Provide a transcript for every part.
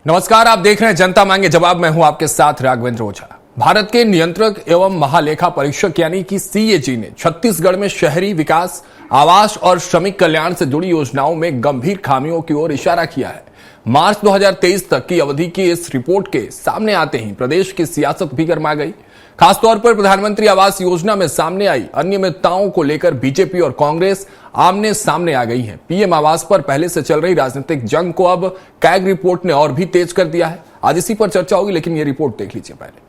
नमस्कार, आप देख रहे हैं जनता मांगे जवाब। मैं हूं आपके साथ राघवेंद्र ओझा। भारत के नियंत्रक एवं महालेखा परीक्षक यानी कि सीएजी ने छत्तीसगढ़ में शहरी विकास, आवास और श्रमिक कल्याण से जुड़ी योजनाओं में गंभीर खामियों की ओर इशारा किया है। मार्च 2023 तक की अवधि की इस रिपोर्ट के सामने आते ही प्रदेश की सियासत भी गर्मा गई। खासतौर पर प्रधानमंत्री आवास योजना में सामने आई अनियमितताओं को लेकर बीजेपी और कांग्रेस आमने सामने आ गई हैं। पीएम आवास पर पहले से चल रही राजनीतिक जंग को अब कैग रिपोर्ट ने और भी तेज कर दिया है। आज इसी पर चर्चा होगी, लेकिन यह रिपोर्ट देख लीजिए पहले।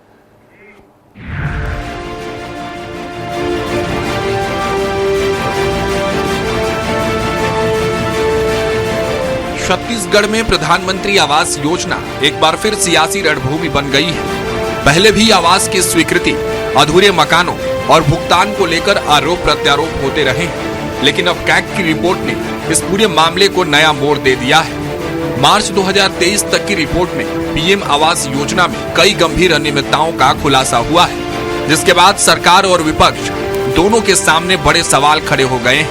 छत्तीसगढ़ में प्रधानमंत्री आवास योजना एक बार फिर सियासी रणभूमि बन गई है। पहले भी आवास की स्वीकृति, अधूरे मकानों और भुगतान को लेकर आरोप प्रत्यारोप होते रहे हैं, लेकिन अब कैग की रिपोर्ट ने इस पूरे मामले को नया मोड़ दे दिया है। मार्च 2023 तक की रिपोर्ट में पीएम आवास योजना में कई गंभीर अनियमितताओं का खुलासा हुआ है, जिसके बाद सरकार और विपक्ष दोनों के सामने बड़े सवाल खड़े हो गए हैं।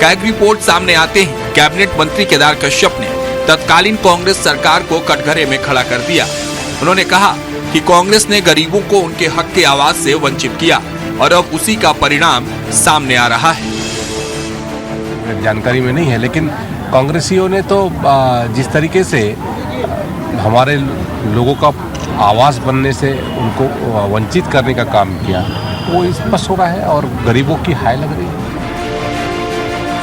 कैग रिपोर्ट सामने आते ही कैबिनेट मंत्री केदार कश्यप ने तत्कालीन कांग्रेस सरकार को कटघरे में खड़ा कर दिया। उन्होंने कहा कि कांग्रेस ने गरीबों को उनके हक के आवास से वंचित किया और अब उसी का परिणाम सामने आ रहा है। जानकारी में नहीं है, लेकिन कांग्रेसियों ने तो जिस तरीके से हमारे लोगों का आवास बनने से उनको वंचित करने का काम किया, वो स्पष्ट हो रहा है और गरीबों की हाय लग रही है।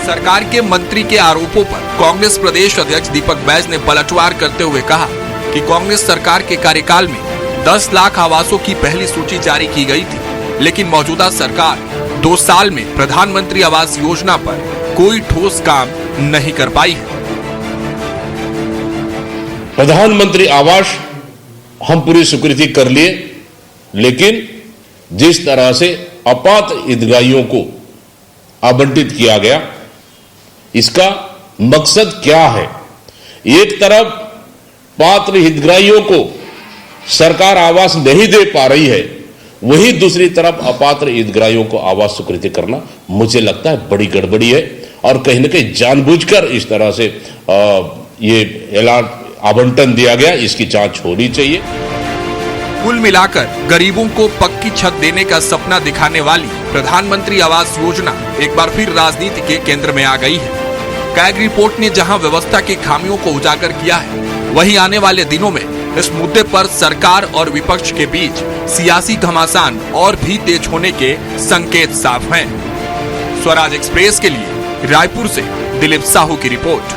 सरकार के मंत्री के आरोपों पर कांग्रेस प्रदेश अध्यक्ष दीपक बैज ने पलटवार करते हुए कहा कि कांग्रेस सरकार के कार्यकाल में 10 लाख आवासों की पहली सूची जारी की गई थी, लेकिन मौजूदा सरकार 2 साल में प्रधानमंत्री आवास योजना पर कोई ठोस काम नहीं कर पाई है। प्रधानमंत्री आवास हम पूरी स्वीकृति कर लिए, लेकिन जिस तरह से अपात्र हितग्राहियों को आवंटित किया गया, इसका मकसद क्या है? एक तरफ पात्र हितग्राहियों को सरकार आवास नहीं दे पा रही है, वहीं दूसरी तरफ अपात्र हितग्राहियों को आवास स्वीकृति करना मुझे लगता है बड़ी गड़बड़ी है और कहीं न कहीं जानबूझकर इस तरह से ये ऐलान आवंटन दिया गया। इसकी जांच होनी चाहिए। कुल मिलाकर गरीबों को पक्की छत देने का सपना दिखाने वाली प्रधानमंत्री आवास योजना एक बार फिर राजनीति के केंद्र में आ गई है। कैग रिपोर्ट ने जहां व्यवस्था की खामियों को उजागर किया है, वहीं आने वाले दिनों में इस मुद्दे पर सरकार और विपक्ष के बीच सियासी घमासान और भी तेज होने के संकेत साफ हैं। स्वराज एक्सप्रेस के लिए रायपुर से दिलीप साहू की रिपोर्ट।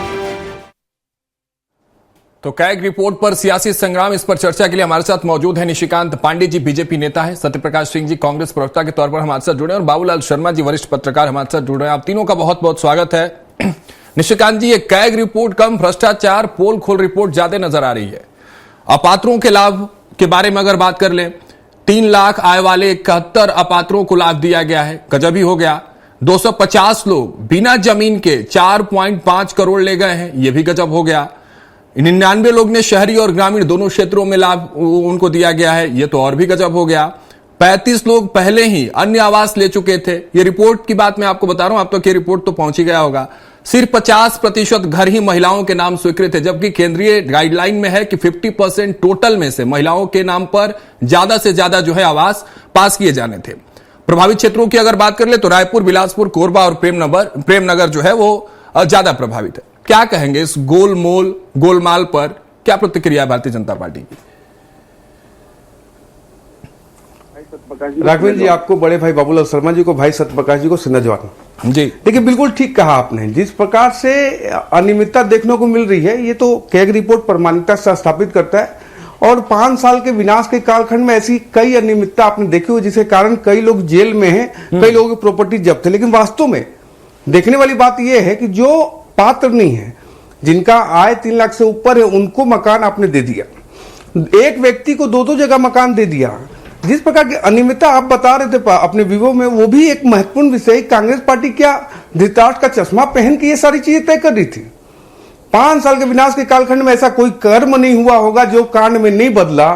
तो कैग रिपोर्ट पर सियासी संग्राम, इस पर चर्चा के लिए हमारे साथ मौजूद है निशिकांत पांडे जी, बीजेपी नेता है, सत्यप्रकाश सिंह जी कांग्रेस प्रवक्ता के तौर पर हमारे साथ जुड़े, और बाबूलाल शर्मा जी वरिष्ठ पत्रकार हमारे साथ जुड़ रहे हैं। आप तीनों का बहुत बहुत स्वागत है। निशिकांत जी, ये कैग रिपोर्ट कम भ्रष्टाचार पोल खोल रिपोर्ट ज्यादा नजर आ रही है। अपात्रों के लाभ के बारे में अगर बात कर लें, 3 लाख आय वाले 71 अपात्रों को लाभ दिया गया है, गजब ही हो गया। 250 लोग बिना जमीन के 4.5 करोड़ ले गए हैं, यह भी गजब हो गया। 99 लोग ने शहरी और ग्रामीण दोनों क्षेत्रों में लाभ उनको दिया गया है, यह तो और भी गजब हो गया। 35 लोग पहले ही अन्य आवास ले चुके थे। ये रिपोर्ट की बात मैं आपको बता रहा हूं, आप तो की रिपोर्ट तो पहुंच ही गया होगा। सिर्फ 50% घर ही महिलाओं के नाम स्वीकृत है, जबकि केंद्रीय गाइडलाइन में है कि 50% टोटल में से महिलाओं के नाम पर ज्यादा से ज्यादा जो है आवास पास किए जाने थे। प्रभावित क्षेत्रों की अगर बात कर ले तो रायपुर, बिलासपुर, कोरबा और प्रेमनगर जो है वो ज्यादा प्रभावित है। क्या कहेंगे इस गोलमाल पर? क्या प्रतिक्रिया है भारतीय जनता पार्टी की? राघवेंद्र जी, आपको बड़े भाई बाबूलाल शर्मा जी को, भाई सत्यप्रकाश जी को नजवान जी। देखिए, बिल्कुल ठीक कहा आपने। जिस प्रकार से अनियमितता देखने को मिल रही है, ये तो कैग रिपोर्ट प्रमाणिकता से स्थापित करता है। और 5 साल के विनाश के कालखंड में ऐसी कई अनियमितता आपने देखी हो, जिसके कारण कई लोग जेल में हैं, कई लोगों की प्रॉपर्टी जब्त है। लेकिन वास्तव में देखने वाली बात यह है कि जो पात्र नहीं है, जिनका आय 3 लाख से ऊपर है, उनको मकान आपने दे दिया। एक व्यक्ति को 2-2 जगह मकान दे दिया। जिस प्रकार की अनियमितता आप बता रहे थे अपने विवो में, वो भी एक महत्वपूर्ण विषय। कांग्रेस पार्टी क्या धृतराष्ट्र का चश्मा पहन के ये सारी चीजें तय कर रही थी? 5 साल के विनाश के कालखंड में ऐसा कोई कर्म नहीं हुआ होगा जो कांड में नहीं बदला।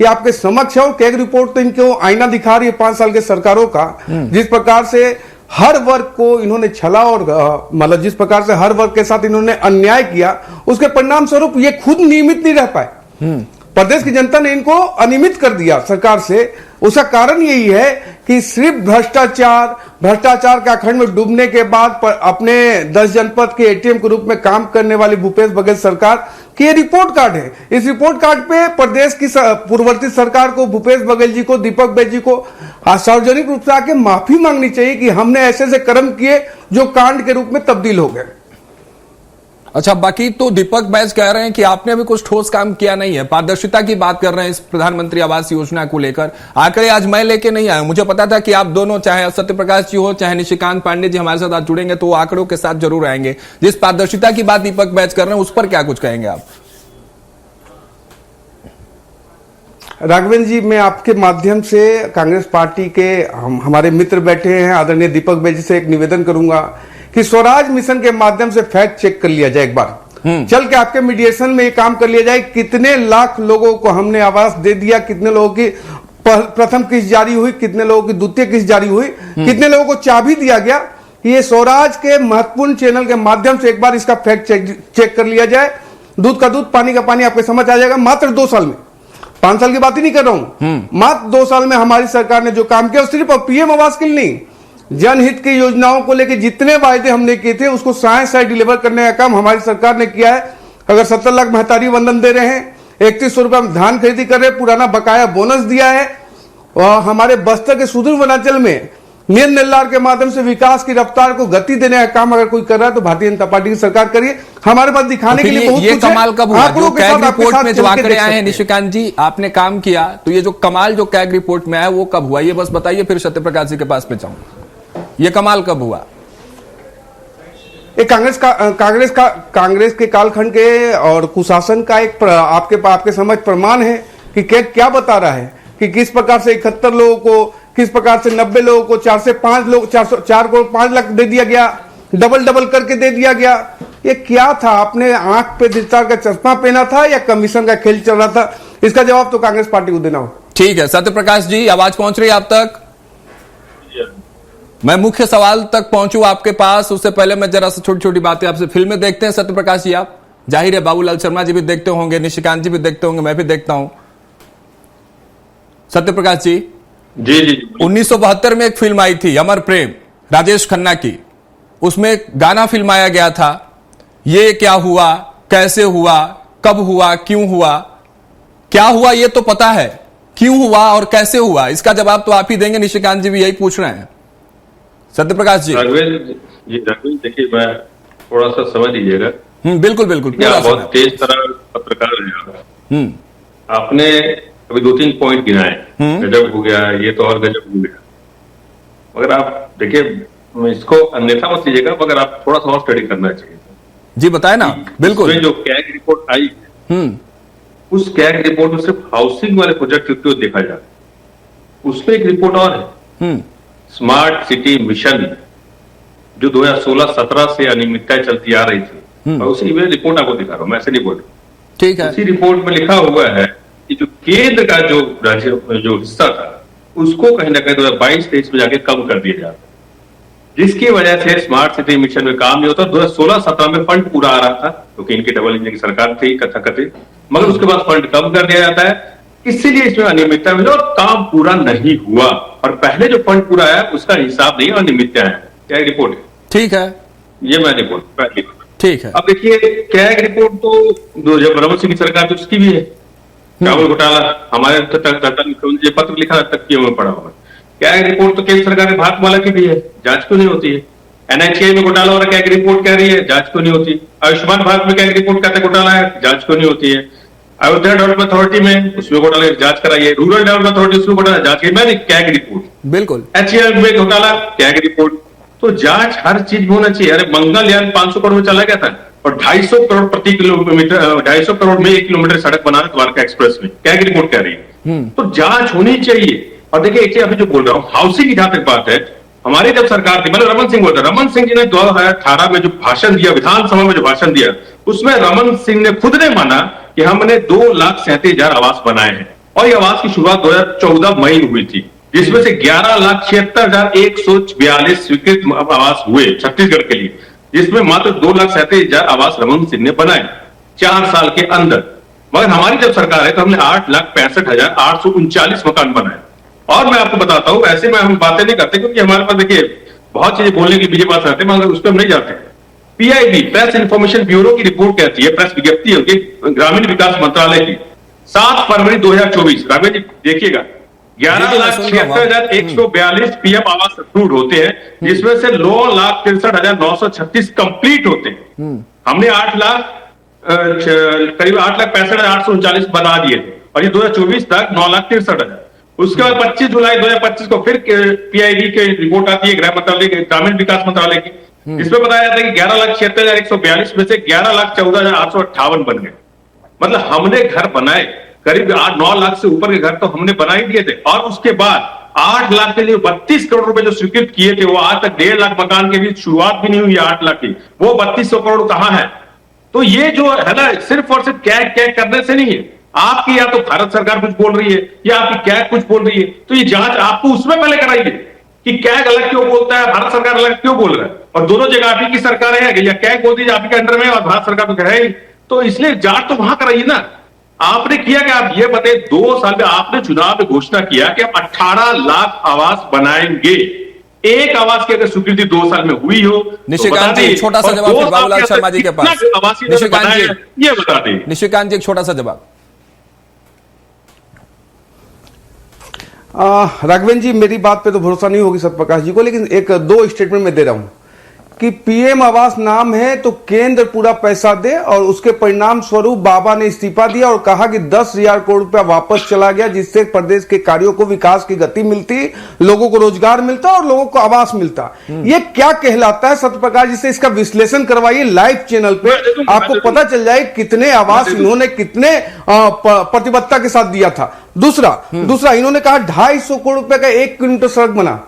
ये आपके समक्ष है और कैग रिपोर्ट तो इनको आईना दिखा रही है 5 साल के सरकारों का। जिस प्रकार से हर वर्ग को इन्होंने छला और मतलब जिस प्रकार से हर वर्ग के साथ इन्होंने अन्याय किया, उसके परिणाम स्वरूप ये खुद नियमित नहीं रह पाए। प्रदेश की जनता ने इनको अनियमित कर दिया सरकार से। उसका कारण यही है कि सिर्फ भ्रष्टाचार का अखंड में डूबने के बाद अपने 10 जनपद के एटीएम के रूप में काम करने वाली भूपेश बघेल सरकार की ये रिपोर्ट कार्ड है। इस रिपोर्ट कार्ड पे प्रदेश की पूर्ववर्ती सरकार को, भूपेश बघेल जी को, दीपक बैज जी को सार्वजनिक रूप से आके माफी मांगनी चाहिए कि हमने ऐसे ऐसे कर्म किए जो कांड के रूप में तब्दील हो गए। अच्छा, बाकी तो दीपक बैज कह रहे हैं कि आपने अभी कुछ ठोस काम किया नहीं है, पारदर्शिता की बात कर रहे हैं इस प्रधानमंत्री आवास योजना को लेकर। आंकड़े आज मैं लेके नहीं आया, मुझे पता था कि आप दोनों, चाहे सत्य प्रकाश जी हो चाहे निशिकांत पांडे जी हमारे साथ आज जुड़ेंगे तो वो आंकड़ों के साथ जरूर आएंगे। जिस पारदर्शिता की बात दीपक बैज कर रहे हैं उस पर क्या कुछ कहेंगे आप? राघवेंद्र जी, मैं आपके माध्यम से कांग्रेस पार्टी के हमारे मित्र बैठे हैं आदरणीय दीपक बैज जी से एक निवेदन करूंगा कि स्वराज मिशन के माध्यम से फैक्ट चेक कर लिया जाए, एक बार चल के आपके मीडिएशन में ये काम कर लिया जाए। कितने लाख लोगों को हमने आवास दे दिया, कितने लोगों की प्रथम किस्त जारी हुई, कितने लोगों की द्वितीय किस्त जारी हुई, कितने लोगों को चाबी दिया गया। ये स्वराज के महत्वपूर्ण चैनल के माध्यम से एक बार इसका फैक्ट चेक कर लिया जाए। दूध का दूध, पानी का पानी आपको समझ आ जाएगा। मात्र 2 साल में, 5 साल की बात ही नहीं कर रहा हूं, मात्र 2 साल में हमारी सरकार ने जो काम किया, सिर्फ पीएम आवास के लिए नहीं, जनहित की योजनाओं को लेकर जितने वायदे हमने किए थे उसको साय डिलीवर करने का काम हमारी सरकार ने किया है। अगर 70 लाख महतारी वंदन दे रहे हैं, 3100 रुपए में धान खरीदी कर रहे हैं, पुराना बकाया बोनस दिया है, और हमारे बस्तर के सुदूर वनांचल में नील नल्लार के माध्यम से विकास की रफ्तार को गति देने का काम अगर कोई कर रहा है तो भारतीय जनता पार्टी की सरकार करिए। हमारे पास दिखाने के लिए बहुत ये कुछ है। कमाल कब हुआ जो कैग रिपोर्ट में जो आंकड़े आए हैं? हैं निशिकांत जी, आपने काम किया तो ये जो कमाल जो कैग रिपोर्ट में आया वो कब हुआ, ये बस बताइए, फिर सत्य प्रकाश जी के पास में जाऊंगा। ये कमाल कब हुआ? ये कांग्रेस के कालखंड के और कुशासन का एक आपके समझ प्रमाण है कि क्या बता रहा है कि किस प्रकार से 71 लोगों को, किस प्रकार से 90 लोगों को 4 से 5 लोग 4 को 5 लाख दे दिया गया, डबल करके दे दिया गया। ये क्या था? आपने आंख पे दिलदार का चश्मा पहना था या कमीशन का खेल चल रहा था? इसका जवाब तो कांग्रेस पार्टी को देना हो। ठीक है सत्य प्रकाश जी, आवाज पहुंच रही है आप तक? मैं मुख्य सवाल तक पहुंचू आपके पास उससे पहले मैं जरा सा छोटी छोटी बातें आपसे। फिल्में देखते हैं सत्य प्रकाश जी आप? जाहिर है बाबूलाल शर्मा जी भी देखते होंगे, निशिकांत जी भी देखते होंगे, मैं भी देखता हूं। सत्य प्रकाश जी, जी 1972 में एक फिल्म आई थी अमर प्रेम, राजेश खन्ना की। उसमें गाना फिल्माया गया था, ये क्या हुआ, कैसे हुआ, कब हुआ, क्यों हुआ। क्या हुआ ये तो पता है, क्यों हुआ और कैसे हुआ इसका जवाब तो आप ही देंगे। निशिकांत जी भी यही पूछ रहे हैं। सत्य प्रकाश जी, राघवेंद्र देखिए, मैं थोड़ा सा समझ लीजिएगा। बिल्कुल बिल्कुल, बहुत तेज तरह पत्रकार है। आपने अभी 2-3 पॉइंट गिनाए, गजब हो गया, ये तो और गजब हो गया। मगर आप देखिए, इसको अन्यथा मत लीजिएगा, मगर आप थोड़ा सा और स्टडी करना चाहिए जी। बताए ना, बिल्कुल। जो कैग रिपोर्ट आई, उस कैग रिपोर्ट में सिर्फ हाउसिंग वाले प्रोजेक्ट को देखा जाए, उसमें एक रिपोर्ट और है, स्मार्ट सिटी मिशन, जो 2016-17 से अनियमितताएं चलती आ रही थी, और उसी में रिपोर्ट आपको दिखा रहा हूं, मैं ऐसे नहीं बोल रहा। ठीक है। उसी रिपोर्ट में लिखा हुआ है कि जो केंद्र का जो हिस्सा था उसको कहीं ना कहीं 2022-23 में जाके कम कर दिया जाता, जिसकी वजह से स्मार्ट सिटी मिशन में काम नहीं होता। 2016-17 में फंड पूरा आ रहा था क्योंकि इनकी डबल इंजन की सरकार थी कथित, मगर उसके बाद फंड कम कर दिया जाता है, इसीलिए इसमें अनियमितता मिली और काम पूरा नहीं हुआ। और पहले जो फंड पूरा आया उसका हिसाब नहीं, अनियमितता है। क्या रिपोर्ट है? ठीक है, ये मैं रिपोर्ट पहली। ठीक है, अब देखिए, कैग रिपोर्ट तो जब रमन सिंह की सरकार थी उसकी भी है। चावल घोटाला हमारे मुख्यमंत्री पत्र लिखा तक में पड़ा हुआ। कैग रिपोर्ट तो केंद्र सरकार ने भातमाला की भी है, जांच क्यों नहीं होती है? एनएचए में घोटाला हो रहा है, कैग रिपोर्ट कह रही है, जांच क्यों नहीं होती? आयुष्मान भारत में कैग रिपोर्ट कहते घोटाला है, जांच क्यों नहीं होती है? अयोध्या डेवलपमेंट अथॉरिटी में उसमें घोटाला, जांच कराइए। रूरल डेवलपमेंट अथॉरिटी उसमें घोटाला, जांच की मैंने कैग रिपोर्ट। बिल्कुल। एचएएल में घोटाला, कैग रिपोर्ट। तो जांच हर चीज में होना चाहिए। अरे मंगलयान 500 करोड़ में चला गया था और 250 करोड़ प्रति किलोमीटर, 250 करोड़ में 1 किलोमीटर सड़क बना द्वारका एक्सप्रेस में, कैग रिपोर्ट कह रही है। तो जांच होनी चाहिए। और देखिए, अभी जो बोल रहा हूँ हाउसिंग की जहां तक बात है, हमारी जब सरकार थी, मतलब रमन सिंह बोलता, रमन सिंह जी ने 2018 में जो भाषण दिया, विधानसभा में जो भाषण दिया, उसमें रमन सिंह ने खुद ने माना कि हमने 2,37,000 आवास बनाए हैं। और ये आवास की शुरुआत 2014 मई में हुई थी, जिसमें से 11,76,142 स्वीकृत आवास हुए छत्तीसगढ़ के लिए, जिसमें मात्र 2,37,000 आवास रमन सिंह ने बनाए 4 साल के अंदर। मगर हमारी जब सरकार है तो हमने 8,65,839 मकान बनाए। और मैं आपको बताता हूं, ऐसे में हम बातें नहीं करते क्योंकि हमारे पास देखिए बहुत चीजें बोलने के लिए बात रहते हैं, मगर उस पर हम नहीं जाते। पीआईबी, प्रेस इंफॉर्मेशन ब्यूरो की रिपोर्ट कहती है, प्रेस विज्ञप्ति होगी ग्रामीण विकास मंत्रालय की, 7 फरवरी 2024, राघवेंद्र जी देखिएगा, 11,76,142 पीएम आवास अप्रूव्ड होते हैं, जिसमें से 9,63,936 कंप्लीट होते हैं। हमने करीब 8,65,839 बना दिए थे, और ये 2024 तक 9,63,000। उसके बाद 25 जुलाई 2025 को फिर पीआईबी की रिपोर्ट आती है ग्राम मंत्रालय, ग्रामीण विकास मंत्रालय की, जिसमें बताया जाता है कि 11,76,142 में से 11,14,858 बन गए। मतलब हमने घर बनाए, करीब 8-9 लाख से ऊपर के घर तो हमने बना ही दिए थे। और उसके बाद 8 लाख के लिए 32 करोड़ रुपए जो स्वीकृत किए थे, वो आज तक 1.5 लाख मकान के भी शुरुआत भी नहीं हुई 8 लाख की, वो 3200 करोड़ कहां है? तो ये जो है ना, सिर्फ और सिर्फ कैग करने से नहीं है। आपकी या तो भारत सरकार कुछ बोल रही है या आपकी कैग कुछ बोल रही है, तो ये जांच आपको उसमें पहले कराइए कि कैग अलग क्यों बोलता है, भारत सरकार अलग क्यों बोल रहा है। और दोनों जगह आप ही की सरकार है, या कैग बोल दीजिए आप ही के अंडर में, और भारत सरकार तो है ही, तो इसलिए जांच तो वहां कराइए ना। आपने किया कि आप ये बताइए, 2 साल में आपने चुनाव में घोषणा किया कि आप 18 लाख आवास बनाएंगे। एक आवास की अगर स्वीकृति 2 साल में हुई हो, निशिकांत जी, छोटा सा जवाब फिर बाबूलाल शर्मा जी के पास। निशिकांत जी, ये बता दें। निशिकांत जी, एक छोटा सा जवाब। राघवेंद्र जी, मेरी बात पे तो भरोसा नहीं होगी सत्यप्रकाश जी को, लेकिन 1-2 स्टेटमेंट में दे रहा हूं कि पीएम आवास नाम है तो केंद्र पूरा पैसा दे, और उसके परिणाम स्वरूप बाबा ने इस्तीफा दिया और कहा कि 10,000 करोड़ रुपया वापस चला गया, जिससे प्रदेश के कार्यों को, विकास की गति मिलती, लोगों को रोजगार मिलता और लोगों को आवास मिलता। ये क्या कहलाता है सत्यप्रकाश जी से इसका विश्लेषण करवाइए लाइव चैनल पे, आपको पता चल जाए कितने आवास इन्होंने कितने प्रतिबद्धता के साथ दिया था। दूसरा इन्होंने कहा 250 करोड़ रुपए का 1 किलोमीटर सड़क बना।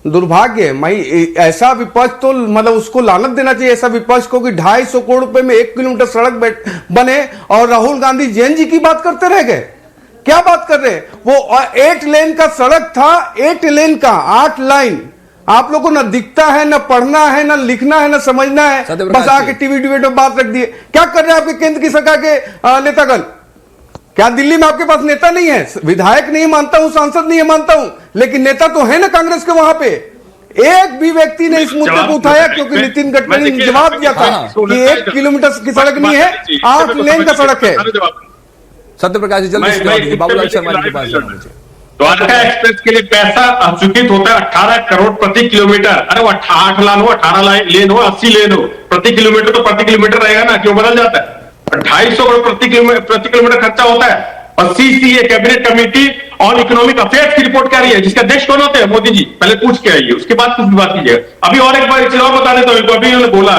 दुर्भाग्य, मैं ऐसा विपक्ष तो मतलब उसको लानत देना चाहिए, ऐसा विपक्ष को कि 250 करोड़ रुपए में 1 किलोमीटर सड़क बने, और राहुल गांधी जैन जी की बात करते रह गए। क्या बात कर रहे हैं? वो 8 लेन का सड़क था, 8 लेन का 8 लाइन। आप लोगों को न दिखता है, न पढ़ना है, न लिखना है, न समझना है, बस आके टीवी डिबेट में बात रख दिए। क्या कर रहे हैं आपके केंद्र की सरकार के नेतागण? क्या दिल्ली में आपके पास नेता नहीं है? विधायक नहीं मानता हूं, सांसद नहीं है मानता हूं, लेकिन नेता तो है ना कांग्रेस के वहां पे। एक भी व्यक्ति ने इस मुद्दे को उठाया, क्योंकि नितिन गडकरी ने जवाब दिया था कि 1 किलोमीटर की सड़क नहीं है, 8 लेन का सड़क है। सत्यप्रकाश जी, जल्दी बाबूलाल शर्मा जी के पास जाना मुझे। द्वारका एक्सप्रेस के लिए पैसा स्वीकृत होता है 18 करोड़ प्रति किलोमीटर। अरे वो 8 लाइन हो, 18 लेन हो, 80 लेन हो, प्रति किलोमीटर तो प्रति किलोमीटर रहेगा ना, क्यों बदल जाता है? 250 करोड़ प्रति किलोमीटर खर्चा होता है। और CCA, cabinet committee on economic affairs की रिपोर्ट क्या रही है, जिसका अध्यक्ष कौन होते हैं? मोदी जी। पहले पूछ के आइए, उसके बाद कुछ भी बात कीजिए। अभी और एक बार चीज और बता देता हूं, अभी उन्होंने बोला,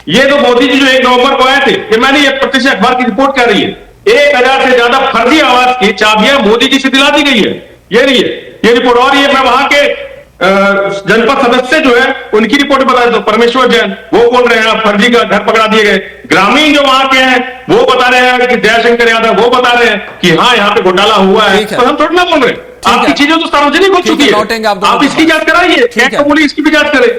ये तो मोदी जी जो 1 नवंबर को आए थे, कि मैंने ये प्रतिष्ठित अखबार की रिपोर्ट क्या रही है, 1000 से ज्यादा फर्जी आवास की चाबियां मोदी जी से दिला दी गई है। ये नहीं है ये रिपोर्ट। और ये मैं वहां के जनपद सदस्य जो है उनकी रिपोर्ट बता देता हूं। परमेश्वर जैन वो बोल रहे हैं फर्जी का घर पकड़ा दिए गए। ग्रामीण जो वहां के हैं वो बता रहे हैं कि जयशंकर यादव वो बता रहे हैं कि हाँ यहाँ पे घोटाला हुआ है। तो हम थोड़ा ना बोल रहे, आपकी चीजें तो सार्वजनिक हो चुकी है, आप इसकी जांच कराइए, क्या बोली इसकी भी जांच करें।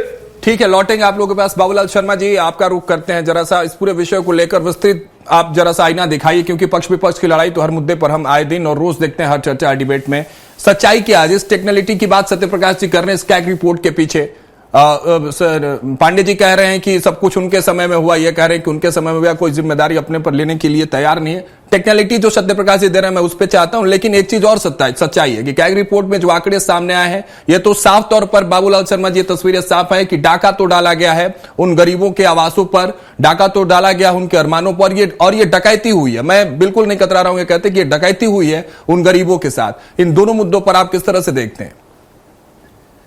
ठीक है, लौटेंगे आप लोगों के पास। बाबूलाल शर्मा जी, आपका रुख करते हैं, जरा सा इस पूरे विषय को लेकर विस्तृत आप जरा सा आईना दिखाइए, क्योंकि पक्ष विपक्ष की लड़ाई तो हर मुद्दे पर हम आए दिन और रोज देखते हैं, हर चर्चा, हर डिबेट में। सच्चाई क्या है? जिस टेक्नोलॉजी की बात सत्यप्रकाश जी कर रहे हैं स्कैग रिपोर्ट के पीछे, सर पांडे जी कह रहे हैं कि सब कुछ उनके समय में हुआ, ये कह रहे हैं कि उनके समय में हुआ, कोई जिम्मेदारी अपने पर लेने के लिए तैयार नहीं है। टेक्नोलॉजी जो सत्यप्रकाश जी दे रहे हैं मैं उस पर चाहता हूं, लेकिन एक चीज और सच्चाई है कि कैग रिपोर्ट में जो आंकड़े सामने आए हैं, ये तो साफ तौर पर बाबूलाल शर्मा जी तस्वीरें साफ है कि डाका तो डाला गया है उन गरीबों के आवासों पर, डाका तो डाला गया उनके अरमानों पर, और ये डकैती हुई है। मैं बिल्कुल नहीं कतरा रहा हूं, ये कहते कि ये डकैती हुई है उन गरीबों के साथ। इन दोनों मुद्दों पर आप किस तरह से देखते हैं?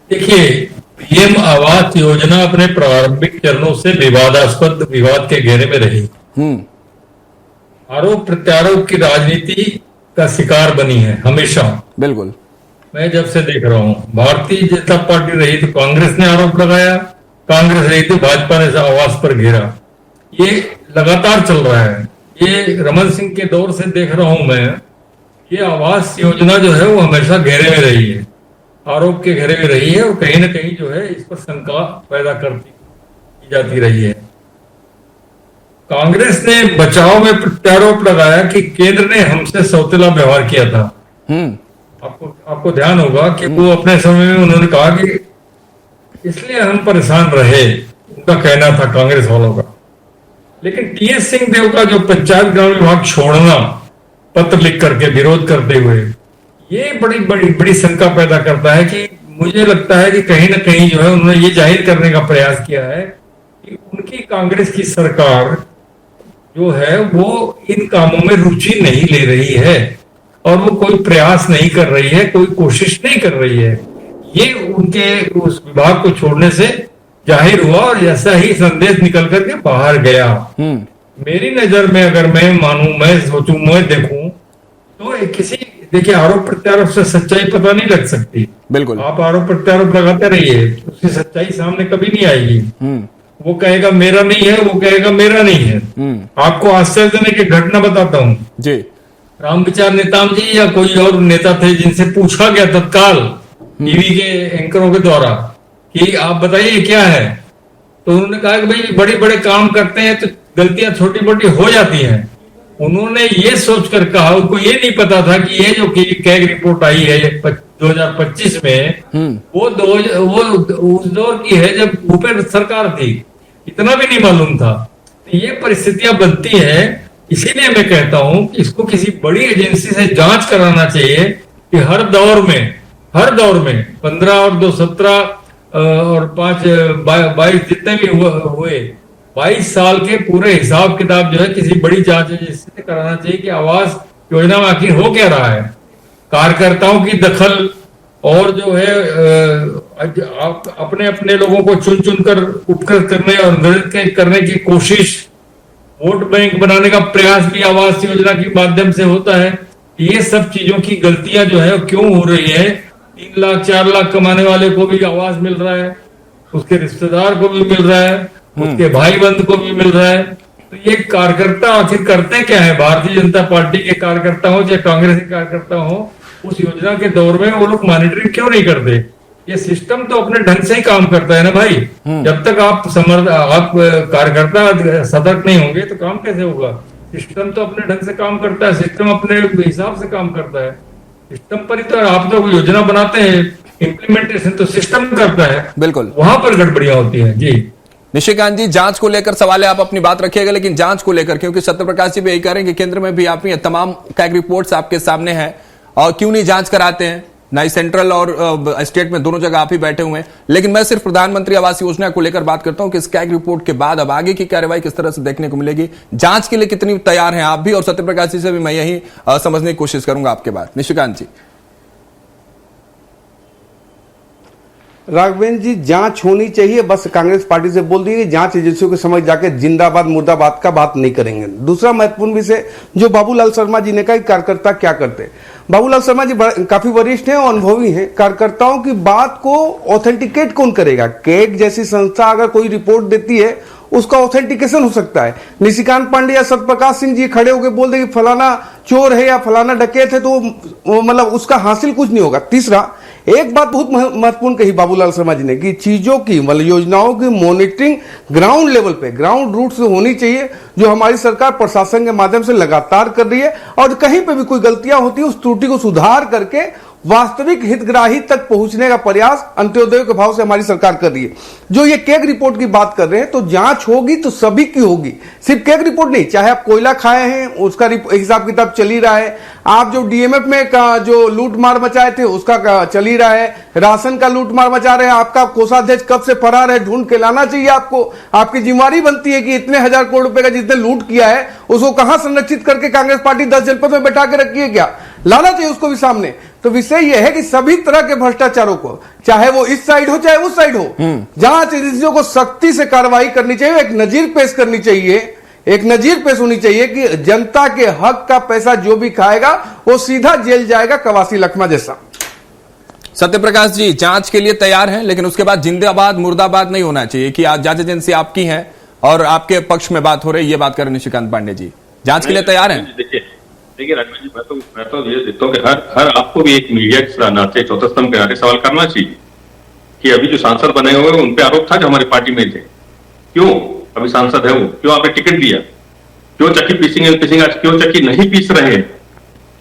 देखिए, पीएम आवास योजना अपने प्रारंभिक चरणों से विवादास्पद, विवाद के घेरे में रही। आरोप प्रत्यारोप की राजनीति का शिकार बनी है हमेशा। बिल्कुल, मैं जब से देख रहा हूं, भारतीय जनता पार्टी रही तो कांग्रेस ने आरोप लगाया, कांग्रेस रही तो भाजपा ने आवास पर घेरा। ये लगातार चल रहा है। ये रमन सिंह के दौर से देख रहा हूं मैं, ये आवास योजना जो है वो हमेशा घेरे में रही है, आरोप के घेरे में रही है, और कहीं ना कहीं जो है इस पर शंका पैदा करती जाती रही है। कांग्रेस ने बचाव में प्रत्यारोप लगाया कि केंद्र ने हमसे सौतेला व्यवहार किया था। आपको ध्यान होगा कि वो अपने समय में उन्होंने कहा कि इसलिए हम परेशान रहे, उनका कहना था कांग्रेस वालों का। लेकिन टीएस सिंहदेव का जो पंचायत ग्रामीण विभाग छोड़ना पत्र लिख करके विरोध करते हुए, ये बड़ी बड़ी बड़ी शंका पैदा करता है कि मुझे लगता है कि कहीं ना कहीं जो है उन्होंने ये जाहिर करने का प्रयास किया है कि उनकी कांग्रेस की सरकार जो है वो इन कामों में रुचि नहीं ले रही है और वो कोई प्रयास नहीं कर रही है, कोई कोशिश नहीं कर रही है। ये उनके उस विभाग को छोड़ने से जाहिर हुआ और ऐसा ही संदेश निकल करके बाहर गया। मेरी नजर में अगर मैं मानूं, मैं सोचूं, मैं देखूं तो किसी, देखिए, आरोप प्रत्यारोप से सच्चाई पता नहीं लग सकती। बिल्कुल, आप आरोप प्रत्यारोप लगाते रहिए, उसकी सच्चाई सामने कभी नहीं आएगी। वो कहेगा मेरा नहीं है, वो कहेगा मेरा नहीं है। आपको आश्चर्यजनक एक घटना बताता हूँ जी। रामविचार नेताम जी या कोई और नेता थे जिनसे पूछा गया तत्काल टीवी के एंकरों के द्वारा कि आप बताइए क्या है, तो उन्होंने कहा कि भाई बड़े बड़े काम करते हैं तो गलतियां छोटी मोटी हो जाती हैं। उन्होंने ये सोचकर कहा, उनको ये नहीं पता था कि ये जो कैग रिपोर्ट आई है 2025 में वो उस दौर की है जब भूपेंद्र सरकार थी, इतना भी नहीं मालूम था। तो ये परिस्थितियां बनती है, इसीलिए मैं कहता हूं कि इसको किसी बड़ी एजेंसी से जांच कराना चाहिए कि हर दौर में 15 और 2 17 और 5 22 जितने भी हुए 22 साल के पूरे हिसाब किताब जो है किसी बड़ी जांच एजेंसी से कराना चाहिए कि आवास योजना में आखिर हो क्या रहा है। कार्यकर्ताओं की दखल और जो है अपने अपने लोगों को चुन चुन कर उपकृत करने और निर्णय करने की कोशिश, वोट बैंक बनाने का प्रयास भी आवास योजना के माध्यम से होता है। ये सब चीजों की गलतियां जो है क्यों हो रही है। 3 लाख 4 लाख कमाने वाले को भी आवास मिल रहा है, उसके रिश्तेदार को भी मिल रहा है, उसके भाई बंधु को भी मिल रहा है। तो ये कार्यकर्ता आखिर करते क्या है, भारतीय जनता पार्टी के कार्यकर्ता हो चाहे कांग्रेस के कार्यकर्ता हो, उस योजना के दौर में वो लोग मॉनिटरिंग क्यों नहीं करते। ये सिस्टम तो अपने ढंग से ही काम करता है ना भाई। जब तक आप कार्यकर्ता सतर्क नहीं होंगे तो काम कैसे होगा। सिस्टम तो अपने ढंग से काम करता है, सिस्टम अपने हिसाब से काम करता है। सिस्टम पर ही तो आप लोग योजना बनाते हैं, इम्प्लीमेंटेशन तो सिस्टम करता है। बिल्कुल, वहां पर गड़बड़ियां होती है। जी निशिकांत जी, जांच को लेकर सवाल है, आप अपनी बात रखिएगा, लेकिन जांच को लेकर, क्योंकि सत्यप्रकाश जी भी यही कह रहे हैं कि केंद्र में भी आप तमाम कैग रिपोर्ट्स आपके सामने हैं और क्यों नहीं जांच कराते हैं। ना ही सेंट्रल और स्टेट में दोनों जगह आप ही बैठे हुए हैं। लेकिन मैं सिर्फ प्रधानमंत्री आवास योजना को लेकर बात करता हूं कि इस कैग रिपोर्ट के बाद अब आगे की कार्रवाई किस तरह से देखने को मिलेगी, जांच के लिए कितनी तैयार हैं आप भी, और सत्यप्रकाश जी से भी मैं यही समझने की कोशिश करूंगा आपके बाद। निशिकांत जी। राघवेंद्र जी, जांच होनी चाहिए, बस कांग्रेस पार्टी से बोल दिए जांच एजेंसियों के समझ जाके जिंदाबाद मुर्दाबाद का बात नहीं करेंगे। दूसरा महत्वपूर्ण विषय जो बाबूलाल शर्मा जी ने कहा, कार्यकर्ता क्या करते हैं। बाबूलाल शर्मा जी काफी वरिष्ठ हैं और अनुभवी हैं। कार्यकर्ताओं की बात को ऑथेंटिकेट कौन करेगा। कैग जैसी संस्था अगर कोई रिपोर्ट देती है उसका ऑथेंटिकेशन हो सकता है। निशिकांत पांडे या सत्यप्रकाश सिंह जी खड़े होकर बोल दे कि फलाना चोर है या फलाना डकैत है, तो मतलब उसका हासिल कुछ नहीं होगा। तीसरा, एक बात बहुत महत्वपूर्ण कही बाबूलाल शर्मा जी ने कि चीजों की मतलब योजनाओं की मॉनिटरिंग ग्राउंड लेवल पे, ग्राउंड रूट से होनी चाहिए, जो हमारी सरकार प्रशासन के माध्यम से लगातार कर रही है। और कहीं पे भी कोई गलतियां होती है उस त्रुटि को सुधार करके वास्तविक हितग्राही तक पहुंचने का प्रयास अंत्योदय के भाव से हमारी सरकार कर रही है। जो ये कैग रिपोर्ट की बात कर रहे हैं, तो जांच होगी तो सभी की होगी, सिर्फ कैग रिपोर्ट नहीं। चाहे आप कोयला खाए हैं उसका हिसाब किताब चल ही रहा है, आप जो डीएमएफ में जो लूट मार मचाए थे उसका चल ही रहा है, राशन का लूट मार मचा रहे हैं, आपका कोषाध्यक्ष कब से फरार है ढूंढ के लाना चाहिए आपको। आपकी जिम्मेवारी बनती है कि इतने 1000 करोड़ रुपए का जितने लूट किया है उसको कहां संरक्षित करके कांग्रेस पार्टी 10 जनपद में बैठा के रखी है, क्या लाना चाहिए उसको भी सामने। तो विषय यह है कि सभी तरह के भ्रष्टाचारों को, चाहे वो इस साइड हो चाहे उस साइड हो, जांच एजेंसियों को सख्ती से कार्रवाई करनी चाहिए। एक नजीर पेश करनी चाहिए, एक नजीर पेश होनी चाहिए कि जनता के हक का पैसा जो भी खाएगा वो सीधा जेल जाएगा, कवासी लखमा जैसा। सत्यप्रकाश जी, जांच के लिए तैयार हैं, लेकिन उसके बाद जिंदाबाद मुर्दाबाद नहीं होना चाहिए कि आज जांच एजेंसी आपकी है और आपके पक्ष में बात हो रही है, ये बात करें निशिकांत पांडे जी। जांच के लिए तैयार हैं? देखिए राजवीर जी, मैं तो ये देखता हूँ कि हर आपको भी एक मीडिया के नाते, चौथा स्तंभ के नाते सवाल करना चाहिए कि अभी जो सांसद बने हुए उन पे आरोप था जो हमारी पार्टी में थे, क्यों अभी सांसद है वो, क्यों आपने टिकट दिया, क्यों चक्की पीसिंग आज क्यों चक्की नहीं पीस रहे हैं?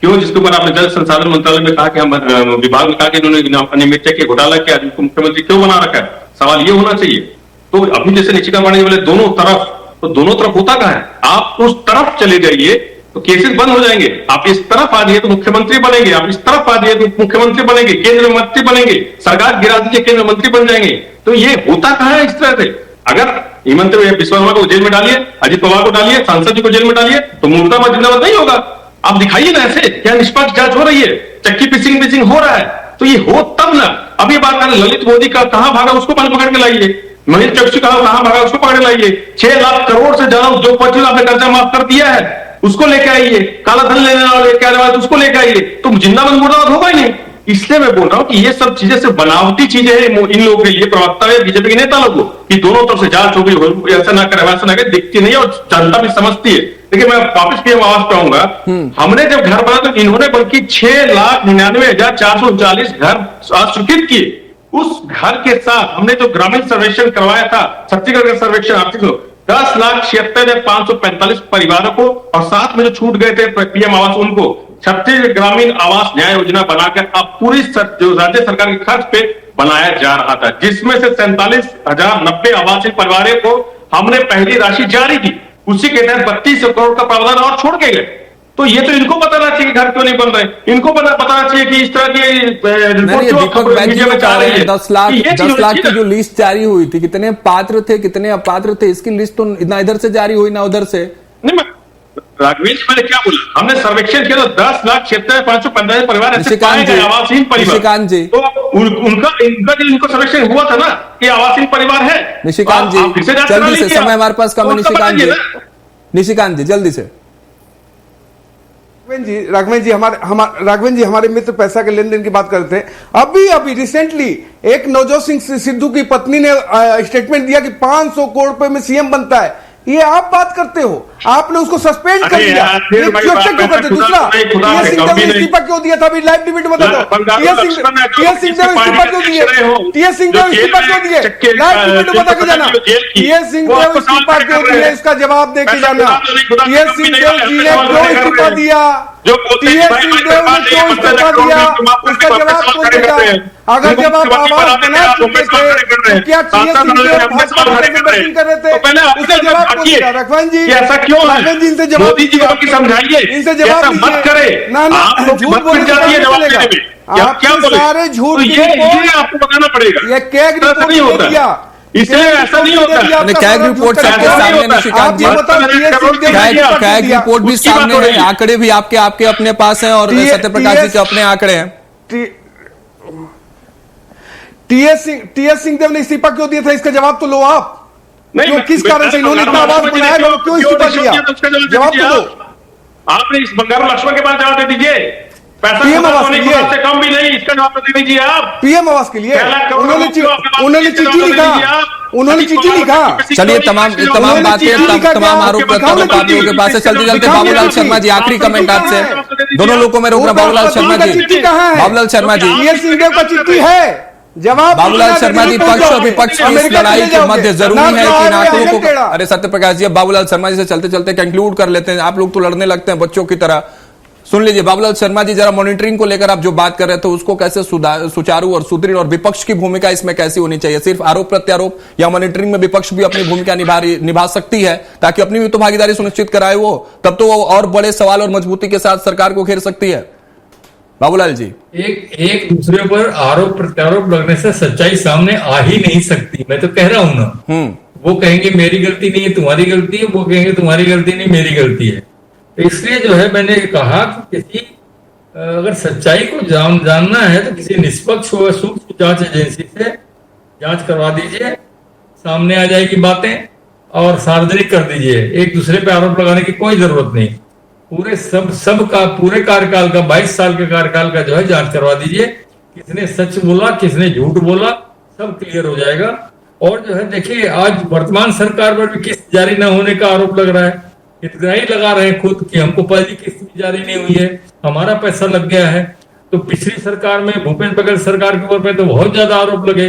क्यों जिसके ऊपर आपने जल संसाधन मंत्रालय में कहा कि हम विभाग में कहा कि इन्होंने अनियमितता के घोटाला किया, जिसको मुख्यमंत्री क्यों बना रखा है? सवाल ये होना चाहिए। तो अभी जैसे निशिकांत पांडे बोले दोनों तरफ, तो दोनों तरफ होता कहां है? आप उस तरफ चले जाइए तो केसेस बंद हो जाएंगे। आप इस तरफ आ जाइए तो मुख्यमंत्री बनेंगे, आप इस तरफ आ जाइए तो मुख्यमंत्री बनेंगे, केंद्र मंत्री बनेंगे, सरकार गिरा दीजिए केंद्र मंत्री बन जाएंगे। तो ये होता कहां है इस तरह से? अगर हेमंत बिस्वा शर्मा को जेल में डालिए, अजित पवार को डालिए, सांसद जी को जेल में डालिए, तो मुर्दाबाद जिंदाबाद नहीं होगा। आप दिखाइए ना ऐसे क्या निष्पक्ष जांच हो रही है, चक्की पिसिंग हो रहा है, तो ये हो तब ना। अभी बात करें ललित मोदी का, कहां भागा उसको पकड़ के लाइए। महेश चौकसी कहां भागा उसको पकड़ के लाइए। 6 लाख करोड़ से ज्यादा उद्योगपतियों ने आपने कर्जा माफ कर दिया है, उसको लेके आइए। काला धन लेने वाला लेके आने वाला उसको लेके आइए। तो जिंदाबाद मुर्दाबाद होगा ही नहीं। इसलिए मैं बोल रहा हूं कि ये सब चीजें सिर्फ बनावटी चीजें हैं इन लोगों के लिए, प्रवक्ता है बीजेपी के नेता लोगों को, कि दोनों तरफ से जांच हो गई, ऐसा ना करे वैसा ना करे, दिखती नहीं है और जनता भी समझती है। देखिए मैं वापस पीएम आवास पे आऊंगा। हमने जब घर बना तो इन्होंने बल्कि 6,99,439 घर स्वीकृत किए। उस घर के साथ हमने जो ग्रामीण सर्वेक्षण करवाया था, छत्तीसगढ़ का सर्वेक्षण आर्थिक 10,76,545 परिवारों को, और साथ में जो छूट गए थे पीएम आवास उनको छत्तीसगढ़ ग्रामीण आवास न्याय योजना बनाकर अब पूरी जो राज्य सरकार के खर्च पे बनाया जा रहा था, जिसमें से 47,090 आवासीय परिवारों को हमने पहली राशि जारी की। उसी के तहत 32 करोड़ का प्रावधान और छोड़ के गए। तो ये तो इनको बताना चाहिए कि घर क्यों नहीं बन रहे, इनको बताना चाहिए कि इस तरह की दीपक बैजी बता रहे हैं 10 लाख की जो लिस्ट जारी हुई थी, कितने पात्र थे कितने अपात्र थे, इसकी लिस्ट तो ना इधर से जारी हुई ना उधर से। नहीं, राघवेंद्र जी मैंने क्या बोला, हमने सर्वेक्षण किया तो 10,76,545 परिवार ऐसे पाए गए आवासीन परिवार। निशिकांत जी तो इनको सर्वेक्षण हुआ था ना कि आवासीन परिवार है। निशिकांत जी जल्दी से, समय हमारे पास कम है। निशिकांत जी जल्दी से। राघवेंद्र जी हमारे मित्र पैसा के लेन देन की बात करते हैं। अभी रिसेंटली एक नवजोत सिंह सिद्धू की पत्नी ने स्टेटमेंट दिया कि 500 करोड़ रुपए में सीएम बनता है। ये आप बात करते हो, आपने उसको सस्पेंड कर दिया, क्यों करते? दूसरा टीएस सिंहदेव ने इस्तीफा क्यों दिया था? अभी लाइव डिबेट में बता दो, टीएस सिंहदेव इस्तीफा क्यों दिए? टीएस सिंहदेव इस्तीफा क्यों दिए? लाइव डिबेट में बता के जाना, टीएस सिंहदेव इस्तीफा क्यों दिए, इसका जवाब दे के जाना। टीएस सिंहदेव जी ने क्यों इस्तीफा दिया? टीएस सिंहदेव ने क्यों इस्तीफा दिया, उसका जवाब कौन देगा? अगर जब आप आवाज बना चुके थे तो क्या टीएस सिंहदेव भाजपा में रिप्रेजेंट कर रहे थे? उसका जवाब कौन देगा? रघुवंश जी, ऐसा क्यों है? रघुवंश जी इनसे जवाब समझाइए, इनसे जवाब मत करे ना झूठ बोलने जाती है जवाब देने में। आपके सारे झूठ आपको बताना पड़ेगा, ये कैग रिपोर्ट नहीं होता, इसलिए ऐसा नहीं होता। कैग रिपोर्ट सबके सामने निशिकांत जी, कैग रिपोर्ट भी सामने है, आंकड़े भी आपके अपने पास हैं और सत्यप्रकाश जी के अपने आंकड़े हैं। टीएस सिंहदेव ने इस्तीफा क्यों दिया था, इसका जवाब तो लो आप। क्यों, किस कारण से इन्होंने इतना आवाज बनाया, क्यों इस्तीफा दिया? जवाब तो दो। आपने इस बंगारू लक्ष्मण के पास जवाब दे दीजिए। पीएम आवास के लिए से कम भी नहीं, इसका जवाब दे दीजिए आप। पीएम आवास के लिए उन्होंने चिट्ठी लिखा। चलिए तमाम बातें, तमाम आरोप प्रत्यारोप आप लोगों के पास है। चलते बाबूलाल शर्मा जी, आखिरी कमेंट आपसे। दोनों लोगों को मैं रोक रहा। बाबूलाल शर्मा जी, बाबूलाल शर्मा जी, टीएस सिंहदेव का चिट्ठी है। जवाब बाबूलाल शर्मा जी, पक्ष और विपक्ष की इस लड़ाई के मध्य जरूरी है कि आंकड़ों को, अरे सत्यप्रकाश जी, अब बाबूलाल शर्मा जी से चलते चलते कंक्लूड कर लेते हैं। आप लोग तो लड़ने लगते हैं बच्चों की तरह। सुन लीजिए बाबूलाल शर्मा जी, जरा मॉनिटरिंग को लेकर आप जो बात कर रहे थे उसको कैसे सुचारू और सुदृढ़, और विपक्ष की भूमिका इसमें कैसी होनी चाहिए? सिर्फ आरोप प्रत्यारोप या मॉनिटरिंग में विपक्ष भी अपनी भूमिका निभा सकती है ताकि अपनी भी तो भागीदारी सुनिश्चित कराए वो, तब तो वो और बड़े सवाल और मजबूती के साथ सरकार को घेर सकती है। बाबूलाल जी, एक दूसरे पर आरोप प्रत्यारोप लगने से सच्चाई सामने आ ही नहीं सकती। मैं तो कह रहा हूं ना, वो कहेंगे मेरी गलती नहीं है तुम्हारी गलती है, वो कहेंगे तुम्हारी गलती नहीं मेरी गलती है। तो इसलिए जो है मैंने कहा कि किसी अगर सच्चाई को जानना है तो किसी निष्पक्ष व सूक्ष्म जांच एजेंसी से जांच करवा दीजिए, सामने आ जाएगी बातें और सार्वजनिक कर दीजिए। एक दूसरे पे आरोप लगाने की कोई जरूरत नहीं। पूरे पूरे कार्यकाल का 22 साल के कार्यकाल का जो है जांच करवा दीजिए, किसने सच बोला किसने झूठ बोला सब क्लियर हो जाएगा। और जो है देखिए, आज वर्तमान सरकार पर भी किस्त जारी न होने का आरोप लग रहा है, हितग्राही लगा रहे हैं खुद कि हमको पहली किस्त भी जारी नहीं हुई है, हमारा पैसा लग गया है। तो पिछली सरकार में भूपेन्द्र बघेल सरकार के ऊपर तो बहुत ज्यादा आरोप लगे,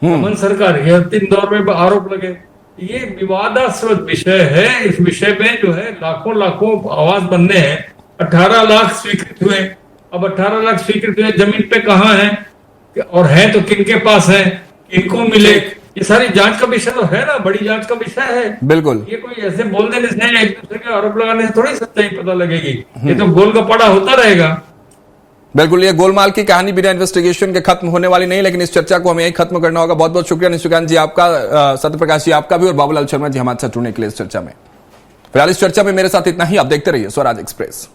अमन सरकार के 3 दौर में आरोप लगे। ये विवादास्पद विषय है। इस विषय में जो है लाखों लाखों आवाज बनने हैं। 18 लाख स्वीकृत हुए, अब 18 लाख स्वीकृत हुए, जमीन पे कहाँ है और है तो किनके पास है, किनको मिले, ये सारी जांच का विषय तो है ना, बड़ी जांच का विषय है। बिल्कुल, ये कोई ऐसे बोल देने से, एक दूसरे के आरोप लगाने से थोड़ी सच्चाई पता लगेगी। ये तो गोल गप्पा होता रहेगा। बिल्कुल, ये गोलमाल की कहानी बिना इन्वेस्टिगेशन के खत्म होने वाली नहीं, लेकिन इस चर्चा को हमें यही खत्म करना होगा। बहुत बहुत शुक्रिया निशिकांत जी आपका, सत्यप्रकाश जी आपका भी, और बाबूलाल शर्मा जी हमारे साथ जुड़ने के लिए इस चर्चा में। फिलहाल इस चर्चा में मेरे साथ इतना ही। आप देखते रहिए स्वराज एक्सप्रेस।